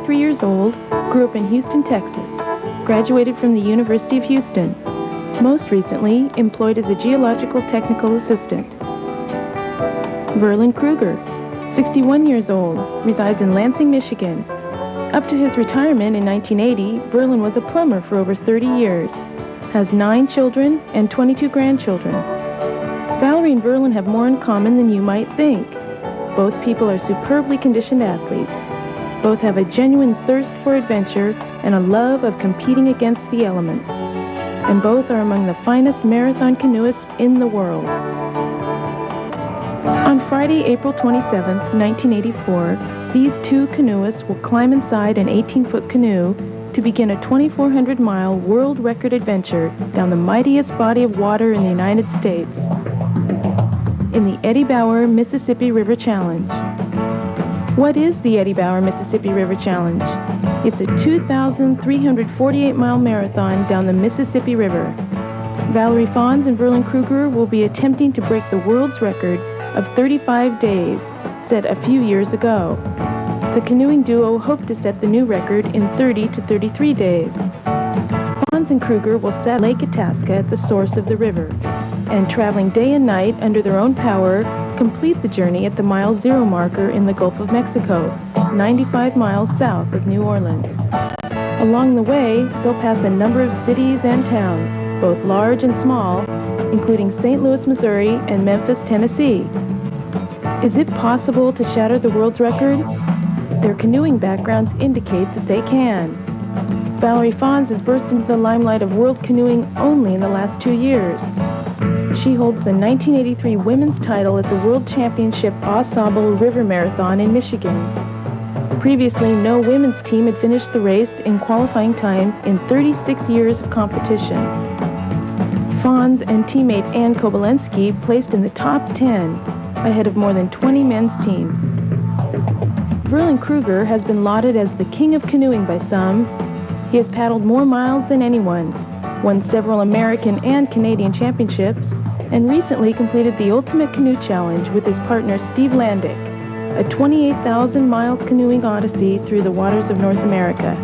33 years old, grew up in Houston, Texas, graduated from the University of Houston, most recently employed as a geological technical assistant. Verlen Kruger, 61 years old, resides in Lansing, Michigan. Up to his retirement in 1980, Verlen was a plumber for over 30 years, has 9 children and 22 grandchildren. Valerie and Verlen have more in common than you might think. Both people are superbly conditioned athletes. Both have a genuine thirst for adventure and a love of competing against the elements. And both are among the finest marathon canoeists in the world. On Friday, April 27, 1984, these two canoeists will climb inside an 18-foot canoe to begin a 2,400-mile world record adventure down the mightiest body of water in the United States, in the Eddie Bauer Mississippi River Challenge. What is the Eddie Bauer Mississippi River Challenge? It's a 2,348-mile marathon down the Mississippi River. Valerie Fons and Verlen Kruger will be attempting to break the world's record of 35 days, set a few years ago. The canoeing duo hope to set the new record in 30 to 33 days. Fons and Kruger will set Lake Itasca at the source of the river, and traveling day and night under their own power, complete the journey at the mile zero marker in the Gulf of Mexico, 95 miles south of New Orleans. Along the way, they'll pass a number of cities and towns, both large and small, including St. Louis, Missouri, and Memphis, Tennessee. Is it possible to shatter the world's record? Their canoeing backgrounds indicate that they can. Valerie Fons has burst into the limelight of world canoeing only in the last 2 years. She holds the 1983 women's title at the World Championship Au Sable River Marathon in Michigan. Previously, no women's team had finished the race in qualifying time in 36 years of competition. Fons and teammate Ann Kobolensky placed in the top 10, ahead of more than 20 men's teams. Verlen Kruger has been lauded as the king of canoeing by some. He has paddled more miles than anyone, won several American and Canadian championships, and recently completed the Ultimate Canoe Challenge with his partner Steve Landick, a 28,000-mile canoeing odyssey through the waters of North America.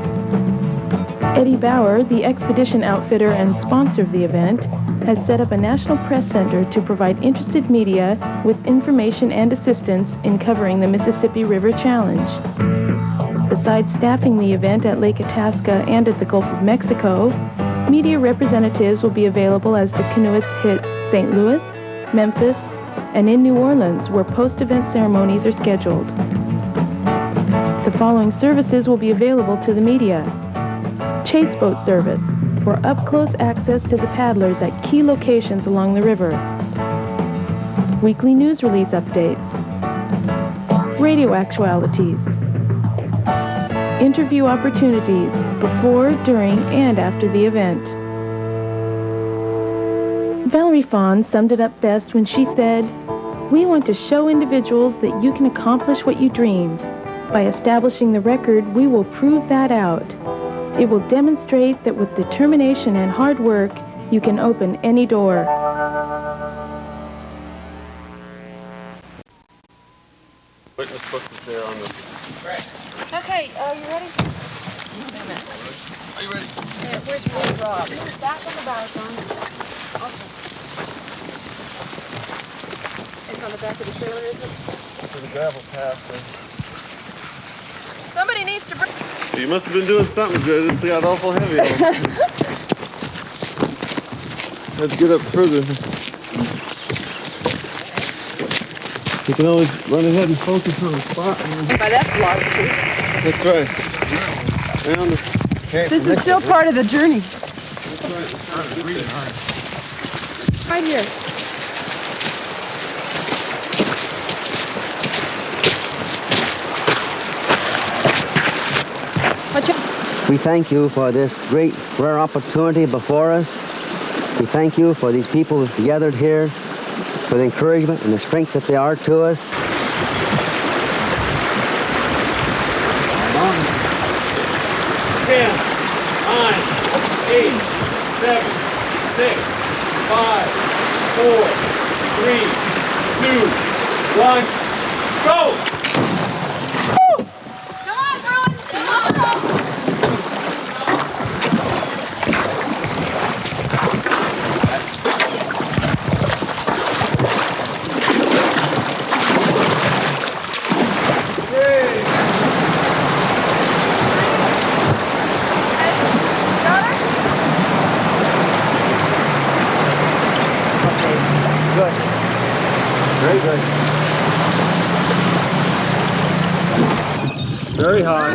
Eddie Bauer, the expedition outfitter and sponsor of the event, has set up a national press center to provide interested media with information and assistance in covering the Mississippi River Challenge. Besides staffing the event at Lake Itasca and at the Gulf of Mexico, media representatives will be available as the canoeists hit St. Louis, Memphis, and in New Orleans, where post-event ceremonies are scheduled. The following services will be available to the media. Chase boat service, for up-close access to the paddlers at key locations along the river. Weekly news release updates. Radio actualities. Interview opportunities before, during, and after the event. Valerie Fons summed it up best when she said, "We want to show individuals that you can accomplish what you dream. By establishing the record, we will prove that out. It will demonstrate that with determination and hard work, you can open any door." Witness book is there on the... Okay, you ready? Are you ready? Yeah, where's Rob? This is that on the bow, John. Awesome. It's on the back of the trailer, isn't it? For the gravel path. Somebody needs to bring... You must have been doing something good. This got awful heavy on it. Let's get up further. You can always run ahead and focus on the spot. By that philosophy. That's right. Around this. This is still part of the journey. Right here. We thank you for this great, rare opportunity before us. We thank you for these people gathered here, for the encouragement and the strength that they are to us. 10, 9, 8, 7, 6, 5, 4, 3, 2, 1, go! Come on, Verlen! Come on! Very good. Very high.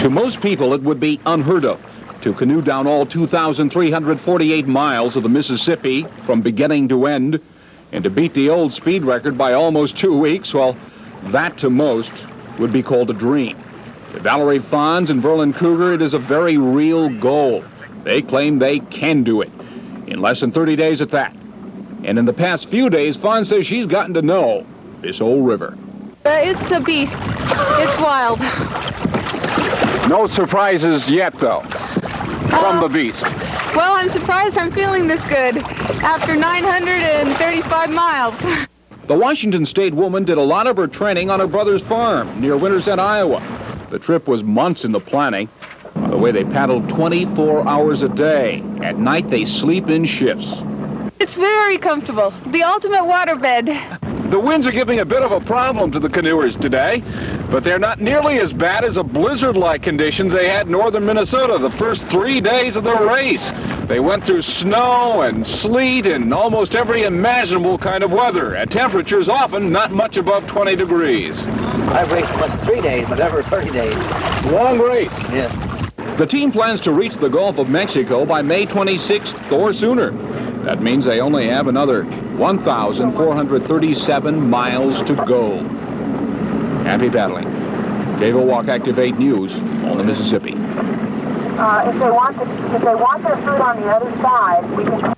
To most people, it would be unheard of to canoe down all 2,348 miles of the Mississippi from beginning to end, and to beat the old speed record by almost 2 weeks. Well, that to most would be called a dream. To Valerie, Fons, and Verlen Kruger, it is a very real goal. They claim they can do it in less than 30 days at that. And in the past few days, Fons says she's gotten to know this old river. It's a beast. It's wild. No surprises yet, though, from the beast. Well, I'm surprised I'm feeling this good after 935 miles. The Washington State woman did a lot of her training on her brother's farm near Winterset, Iowa. The trip was months in the planning. By the way, they paddled 24 hours a day. At night, they sleep in shifts. It's very comfortable. The ultimate waterbed. The winds are giving a bit of a problem to the canoers today, but they're not nearly as bad as the blizzard-like conditions they had in northern Minnesota the first 3 days of the race. They went through snow and sleet and almost every imaginable kind of weather, at temperatures often not much above 20 degrees. I've raced much 3 days, but never 30 days. Long race. Yes. The team plans to reach the Gulf of Mexico by May 26th or sooner. That means they only have another 1,437 miles to go. Happy paddling. Jago Walk Active 8 News on the Mississippi. If they want their food on the other side, we can.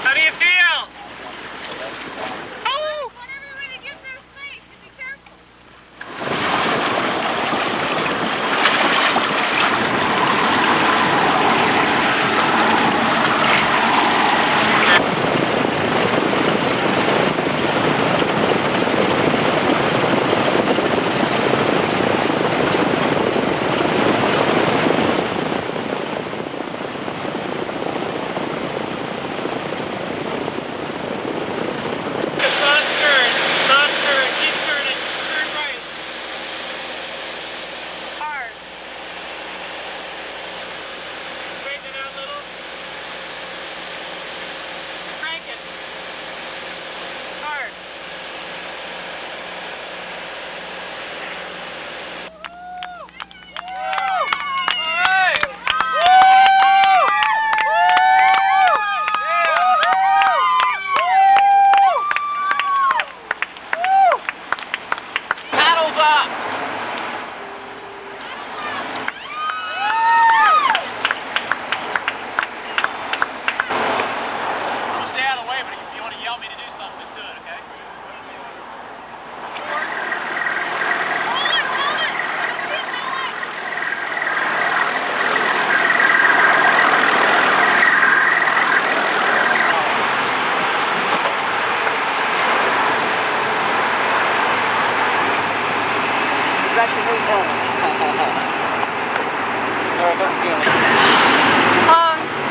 How do you feel? Oh! Want everybody to get there safe and be careful.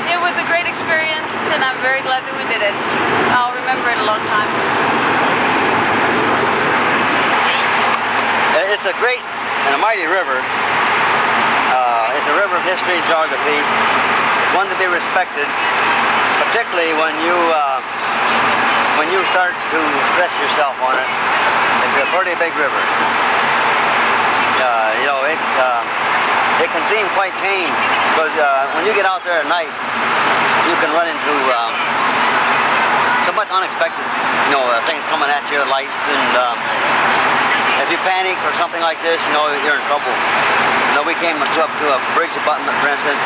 It was a great experience, and I'm very glad that we did it. I'll remember it a long time. It's a great and a mighty river. It's a river of history and geography. It's one to be respected, particularly when you start to stress yourself on it. It's a pretty big river. it can seem quite tame because when you get out there at night, you can run into so much unexpected, things coming at you, lights, and if you panic or something like this, you're in trouble. We came up to a bridge abutment, for instance,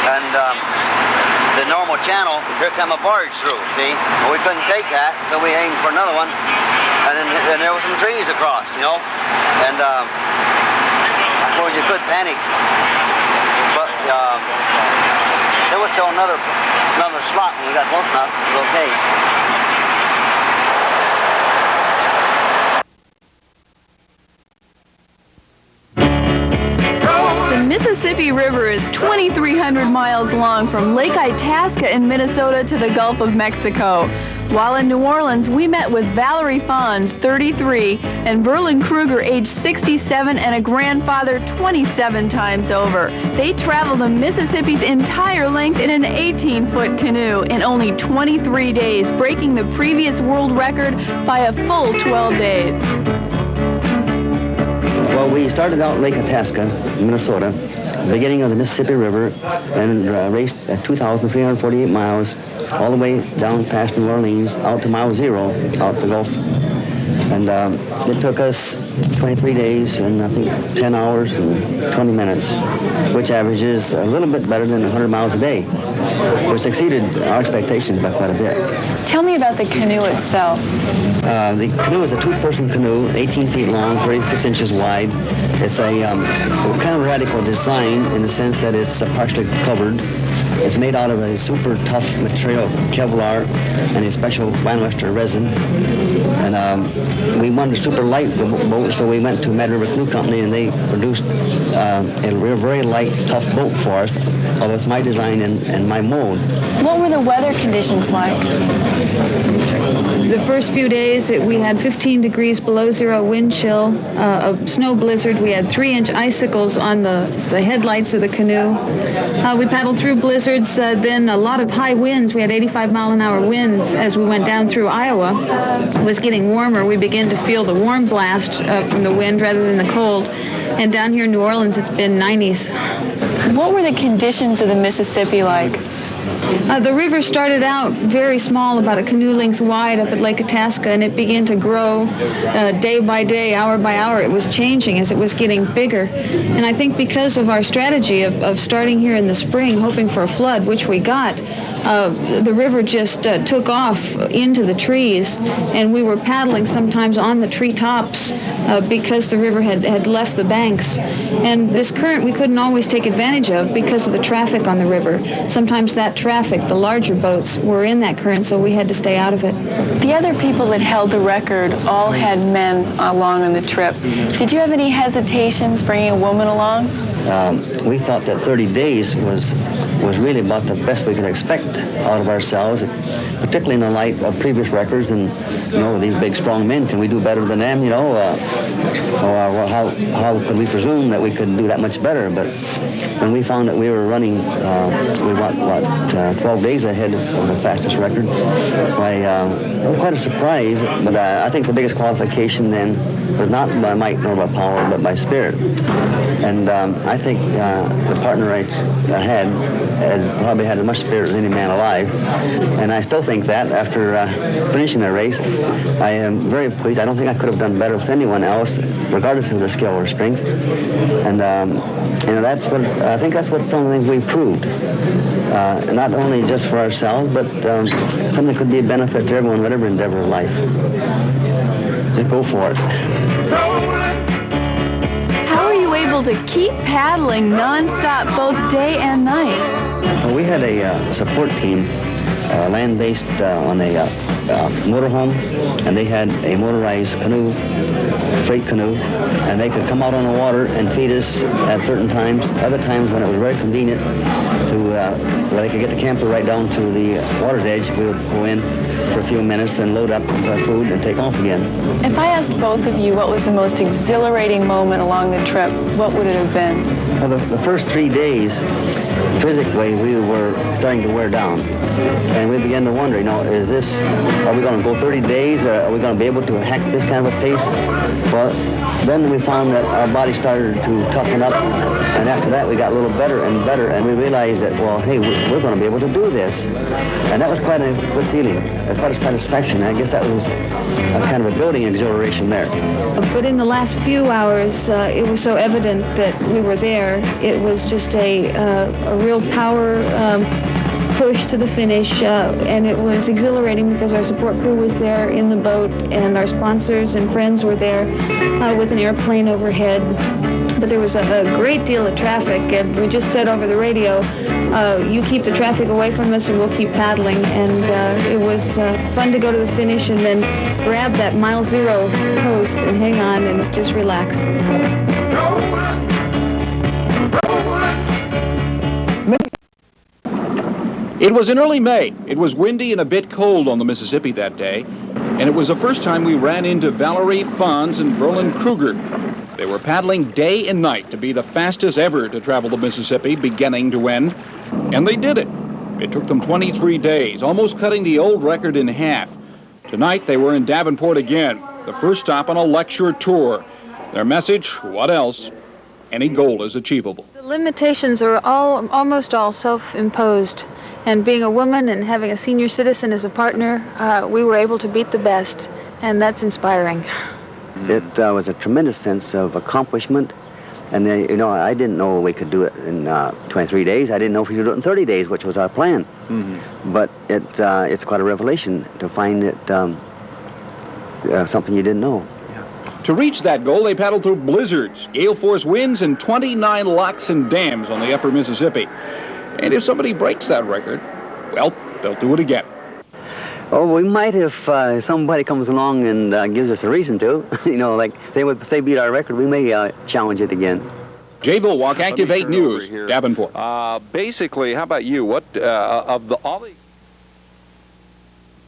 and the normal channel, here come a barge through, see? Well, we couldn't take that, so we aimed for another one, and then there were some trees across, and I suppose you could panic, but there was still another slot when we got close enough. It was okay. The Mississippi River is 2,300 miles long from Lake Itasca in Minnesota to the Gulf of Mexico. While in New Orleans, we met with Valerie Fons, 33, and Verlen Kruger, age 67, and a grandfather 27 times over. They traveled the Mississippi's entire length in an 18-foot canoe in only 23 days, breaking the previous world record by a full 12 days. Well, we started out Lake Itasca, Minnesota, beginning of the Mississippi River, and raced at 2,348 miles all the way down past New Orleans, out to mile 0, out the Gulf. And it took us 23 days and I think 10 hours and 20 minutes, which averages a little bit better than 100 miles a day, which exceeded our expectations by quite a bit. Tell me about the canoe itself. The canoe is a two-person canoe, 18 feet long, 36 inches wide. It's a kind of radical design in the sense that it's partially covered. It's made out of a super tough material, Kevlar, and a special Winchester resin. And we wanted a super light boat, so we went to Mad River Canoe Company, and they produced a very light, tough boat for us, although it's my design and my mold. What were the weather conditions like? The first few days, we had 15 degrees below zero wind chill, a snow blizzard. We had 3-inch icicles on the headlights of the canoe. We paddled through blizzards, then a lot of high winds. We had 85-mile-an-hour winds as we went down through Iowa. It was getting warmer. We began to feel the warm blast from the wind rather than the cold. And down here in New Orleans, it's been 90s. What were the conditions of the Mississippi like? The river started out very small, about a canoe length wide up at Lake Itasca, and it began to grow day by day, hour by hour. It was changing as it was getting bigger. And I think because of our strategy of starting here in the spring, hoping for a flood, which we got, the river just took off into the trees, and we were paddling sometimes on the treetops because the river had left the banks. And this current we couldn't always take advantage of because of the traffic on the river. Sometimes that traffic, the larger boats, were in that current, so we had to stay out of it. The other people that held the record all had men along on the trip. Did you have any hesitations bringing a woman along? We thought that 30 days was really about the best we could expect out of ourselves, particularly in the light of previous records. And these big strong men, can we do better than them? How could we presume that we could do that much better? But when we found that we were running 12 days ahead of the fastest record, it was quite a surprise. But I think the biggest qualification then was not by might nor by power, but by spirit. And I think the partner I had probably had as much spirit as any man alive. And I still think that after finishing the race, I am very pleased. I don't think I could have done better with anyone else, regardless of their skill or strength. And that's what I think. That's what some of the things we proved. Not only just for ourselves, but something that could be a benefit to everyone, whatever endeavor of life. Just go for it. How are you able to keep paddling nonstop both day and night? Well, we had a support team, land-based on a motorhome, and they had a motorized canoe, freight canoe, and they could come out on the water and feed us at certain times. Other times when it was very convenient where they could get the camper right down to the water's edge, we would go in for a few minutes and load up our food and take off again. If I asked both of you what was the most exhilarating moment along the trip, what would it have been? Well, the first 3 days, physically, we were starting to wear down. And we began to wonder, are we going to go 30 days? Are we going to be able to hack this kind of a pace? Well, Then we found that our body started to toughen up, and after that we got a little better and better, and we realized that, well, hey, we're going to be able to do this. And that was quite a good feeling, quite a satisfaction. I guess that was a kind of a building exhilaration there. But in the last few hours, it was so evident that we were there. It was just a real power push to the finish, and it was exhilarating because our support crew was there in the boat, and our sponsors and friends were there with an airplane overhead. But there was a great deal of traffic, and we just said over the radio, you keep the traffic away from us and we'll keep paddling. And it was fun to go to the finish and then grab that mile zero post and hang on and just relax. It was in early May. It was windy and a bit cold on the Mississippi that day, and it was the first time we ran into Valerie, Fons, and Verlen Kruger. They were paddling day and night to be the fastest ever to travel the Mississippi, beginning to end, and they did it. It took them 23 days, almost cutting the old record in half. Tonight, they were in Davenport again, the first stop on a lecture tour. Their message, what else? Any goal is achievable. The limitations are almost all self-imposed. And being a woman and having a senior citizen as a partner, we were able to beat the best, and that's inspiring. It was a tremendous sense of accomplishment, and you know, I didn't know we could do it in 23 days. I didn't know if we could do it in 30 days, which was our plan. But it's quite a revelation to find that something you didn't know. To reach that goal, they paddled through blizzards, gale force winds, and 29 locks and dams on the upper Mississippi. And if somebody breaks that record, well, they'll do it again. Oh, we might if somebody comes along and gives us a reason to. You know, like if they beat our record, we may challenge it again. Jay Volwalk, Active 8 News, Davenport. Basically, how about you? What of all the